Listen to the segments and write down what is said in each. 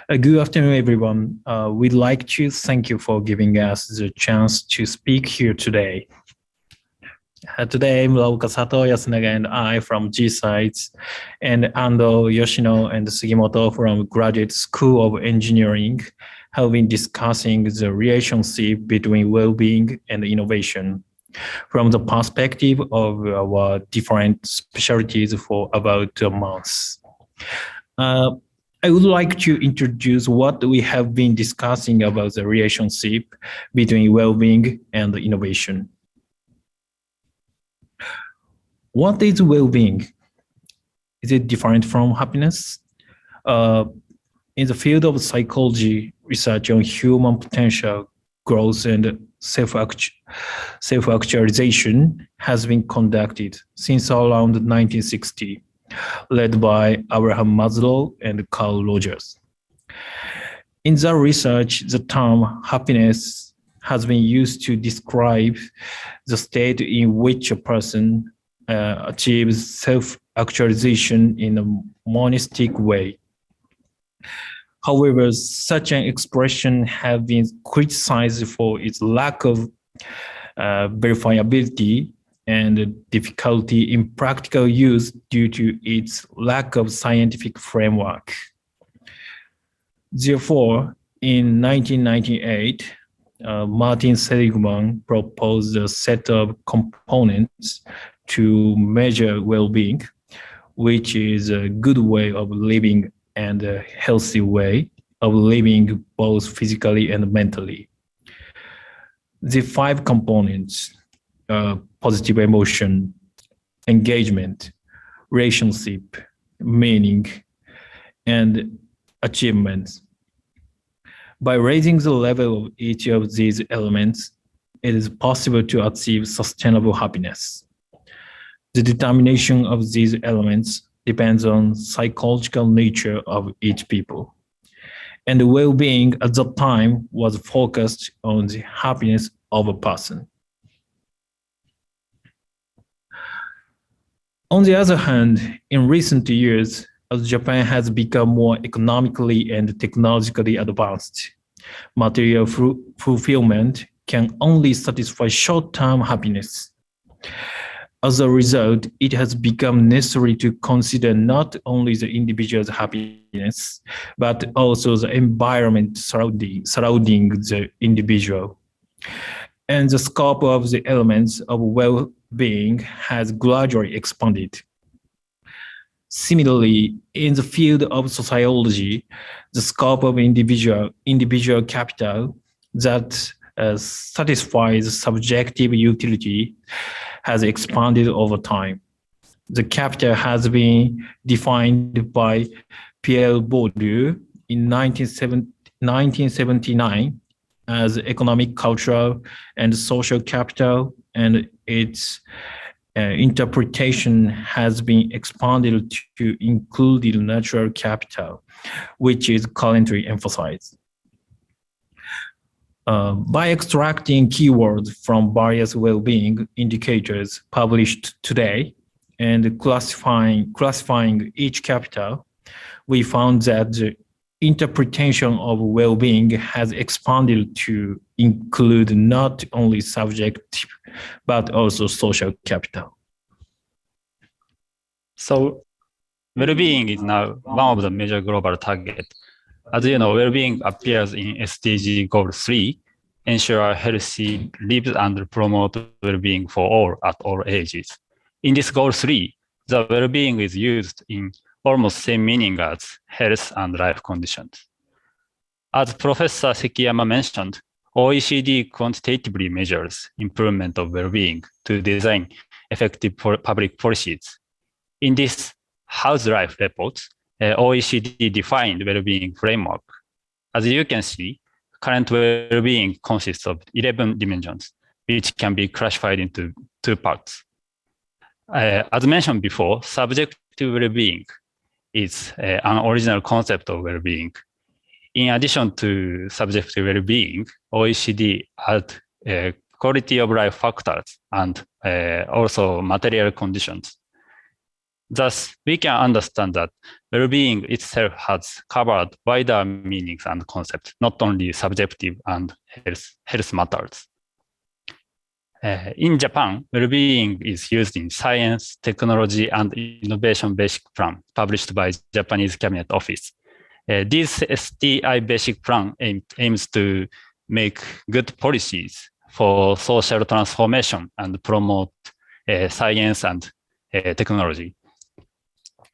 Good afternoon, everyone. We'd like to thank you for giving us the chance to speak here today. Today, Muraoka Sato, Yasunaga, and I from GSAIS, and Ando, Yoshino, and Sugimoto from Graduate School of Engineering have been discussing the relationship between well-being and innovation from the perspective of our different specialties for about a month. I would like to introduce what we have been discussing about the relationship between well-being and innovation. What is well-being? Is it different from happiness? In the field of psychology, research on human potential, growth, and self-actualization has been conducted since around 1960, led by Abraham Maslow and Carl Rogers. In the research, the term happiness has been used to describe the state in which a person achieves self-actualization in a monistic way. However, such an expression has been criticized for its lack of verifiability and difficulty in practical use due to its lack of scientific framework. Therefore, in 1998, Martin Seligman proposed a set of components to measure well-being, which is a good way of living and a healthy way of living both physically and mentally. The 5 components, positive emotion, engagement, relationship, meaning, and achievements. By raising the level of each of these elements, it is possible to achieve sustainable happiness. The determination of these elements depends on psychological nature of each people. And the well-being at that time was focused on the happiness of a person. On the other hand, in recent years, as Japan has become more economically and technologically advanced, material fulfillment can only satisfy short-term happiness. As a result, it has become necessary to consider not only the individual's happiness, but also the environment surrounding the individual. And the scope of the elements of well-being has gradually expanded. Similarly, in the field of sociology, the scope of individual capital that satisfies subjective utility has expanded over time. The capital has been defined by Pierre Bourdieu in 1979 as economic, cultural, and social capital, and its interpretation has been expanded to include the natural capital, which is currently emphasized. By extracting keywords from various well-being indicators published today and classifying each capital, we found that the interpretation of well-being has expanded to include not only subjective, but also social capital. So, well-being is now one of the major global targets. As you know, well-being appears in SDG Goal 3, ensure healthy lives and promote well-being for all at all ages. In this Goal 3, the well-being is used in almost same meaning as health and life conditions. As Professor Sekiyama mentioned, OECD quantitatively measures improvement of well-being to design effective public policies. In this How's Life report, OECD defined well-being framework. As you can see, current well-being consists of 11 dimensions, which can be classified into 2 parts. As mentioned before, subjective well-being is an original concept of well-being. In addition to subjective well-being, OECD add quality of life factors and also material conditions. Thus, we can understand that well-being itself has covered wider meanings and concepts, not only subjective and health matters. In Japan, well-being is used in Science, Technology, and Innovation Basic Plan, published by Japanese Cabinet Office. This STI Basic Plan aims to make good policies for social transformation and promote science and technology.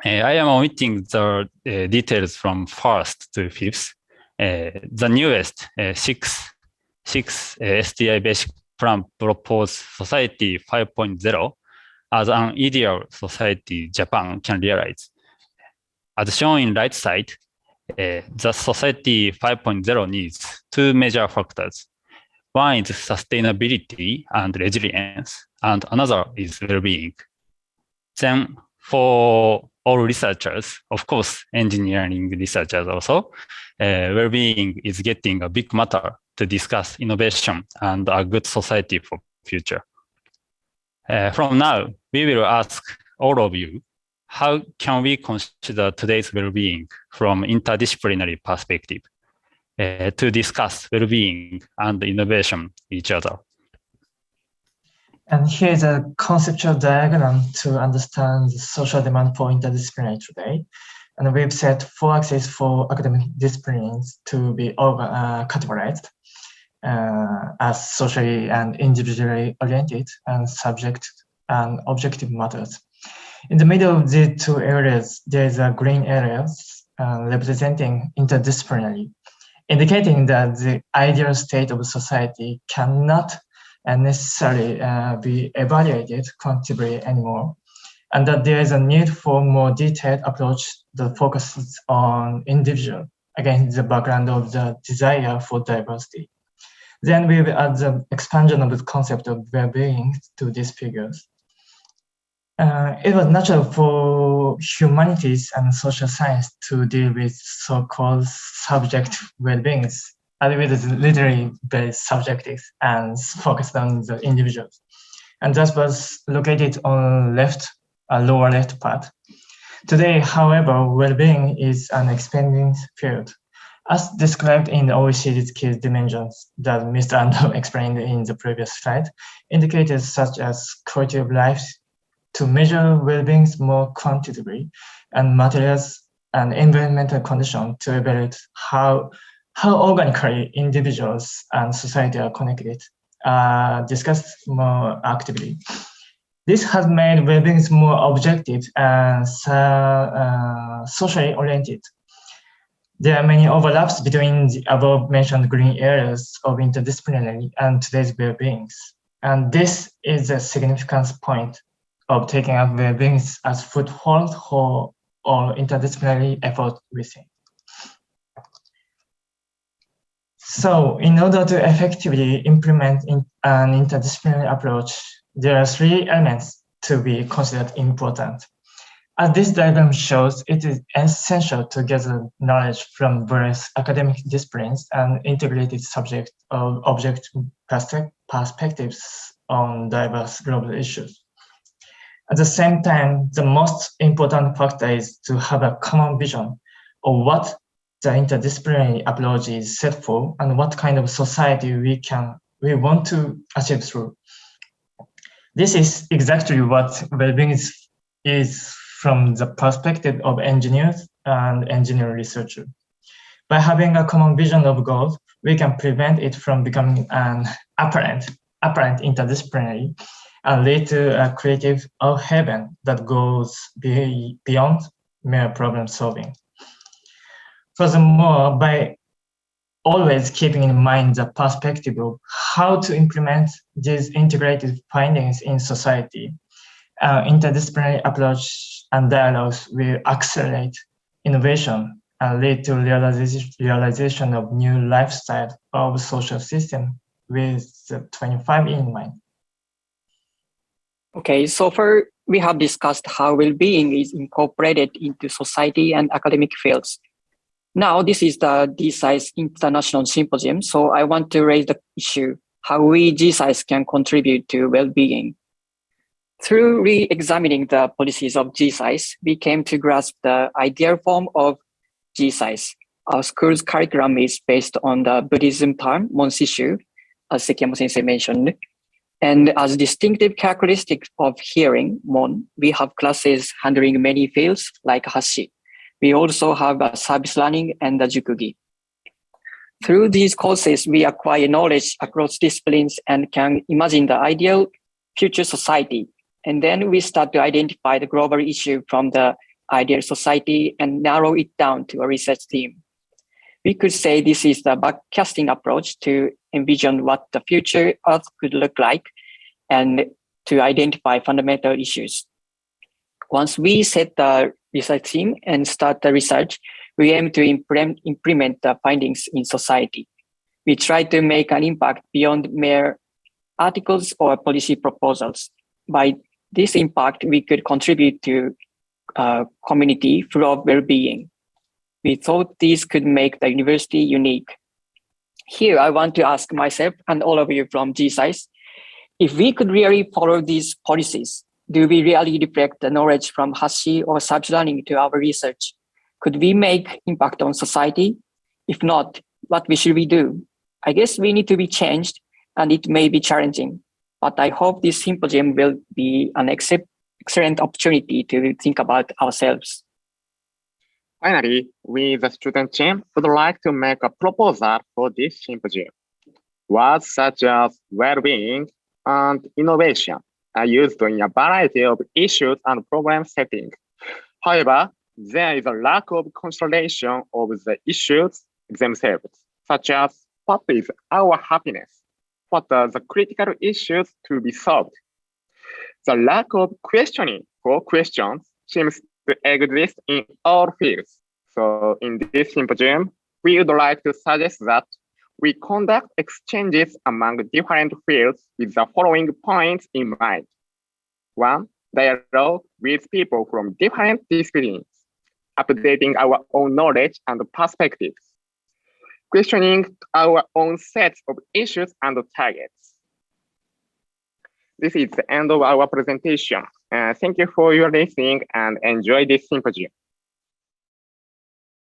I am omitting the details from first to fifth. The newest sixth STI Basic Plan propose Society 5.0 as an ideal society Japan can realize. As shown in right side, the Society 5.0 needs two major factors. One is sustainability and resilience, and another is well-being. Then for all researchers, of course, engineering researchers also, well-being is getting a big matter to discuss innovation and a good society for future. From now, we will ask all of you, how can we consider today's well-being from interdisciplinary perspective to discuss well-being and innovation each other? And here's a conceptual diagram to understand the social demand for interdisciplinary today. And we've set 4 axes for academic disciplines to be categorized as socially and individually oriented and subject and objective matters. In the middle of these 2 areas, there's a green areas representing interdisciplinary, indicating that the ideal state of society cannot necessarily be evaluated quantitatively anymore, and that there is a need for more detailed approach that focuses on individual against the background of the desire for diversity. Then we will add the expansion of the concept of well-being to these figures. It was natural for humanities and social science to deal with so-called subject well-beings, as it is literally very subjective and focused on the individuals. And that was located on lower left part. Today, however, well-being is an expanding field. As described in the OECD's key dimensions that Mr. Ando explained in the previous slide, indicators such as quality of life to measure well-being more quantitatively, and materials and environmental conditions to evaluate how organically individuals and society are connected, discussed more actively. This has made well-being more objective and socially oriented. There are many overlaps between the above-mentioned green areas of interdisciplinary and today's well-beings. And this is a significant point of taking up well-being as foothold for all interdisciplinary effort within. So in order to effectively implement an interdisciplinary approach, there are 3 elements to be considered important. As this diagram shows, it is essential to gather knowledge from various academic disciplines and integrated subject of object perspectives on diverse global issues. At the same time, the most important factor is to have a common vision of what the interdisciplinary approach is set for and what kind of society we want to achieve through. This is exactly what well-being is from the perspective of engineers and engineering researchers. By having a common vision of goals, we can prevent it from becoming an apparent interdisciplinary and lead to a creative heaven that goes beyond mere problem solving. Furthermore, by always keeping in mind the perspective of how to implement these integrated findings in society, interdisciplinary approach and dialogues will accelerate innovation and lead to realization of new lifestyle of social system with the 25 in mind. Okay, so far we have discussed how well-being is incorporated into society and academic fields. Now this is the GSAIS International Symposium, so I want to raise the issue how we GSAIS can contribute to well-being. Through re-examining the policies of GSAIS, we came to grasp the ideal form of GSAIS. Our school's curriculum is based on the Buddhism term, Monsishu, as Sekiyama Sensei mentioned. And as distinctive characteristic of hearing, Mon, we have classes handling many fields like Hashi. We also have a service learning and the Jukugi. Through these courses, we acquire knowledge across disciplines and can imagine the ideal future society. And then we start to identify the global issue from the ideal society and narrow it down to a research team. We could say this is the backcasting approach to envision what the future Earth could look like and to identify fundamental issues. Once we set the research team and start the research, we aim to implement the findings in society. We try to make an impact beyond mere articles or policy proposals. By this impact, we could contribute to a community full of well-being. We thought this could make the university unique. Here, I want to ask myself and all of you from GSAIS, if we could really follow these policies, do we really reflect the knowledge from Hashi or service learning to our research? Could we make impact on society? If not, what should we do? I guess we need to be changed, and it may be challenging, but I hope this symposium will be an excellent opportunity to think about ourselves. Finally, we, the student team, would like to make a proposal for this symposium. Words such as well-being and innovation are used in a variety of issues and problem settings. However, there is a lack of consideration of the issues themselves, such as what is our happiness? What are the critical issues to be solved? The lack of questioning for questions seems to exist in all fields. So in this symposium, we would like to suggest that we conduct exchanges among different fields with the following points in mind. 1, dialogue with people from different disciplines, updating our own knowledge and perspectives, questioning our own sets of issues and targets. This is the end of our presentation. Thank you for your listening and enjoy this symposium.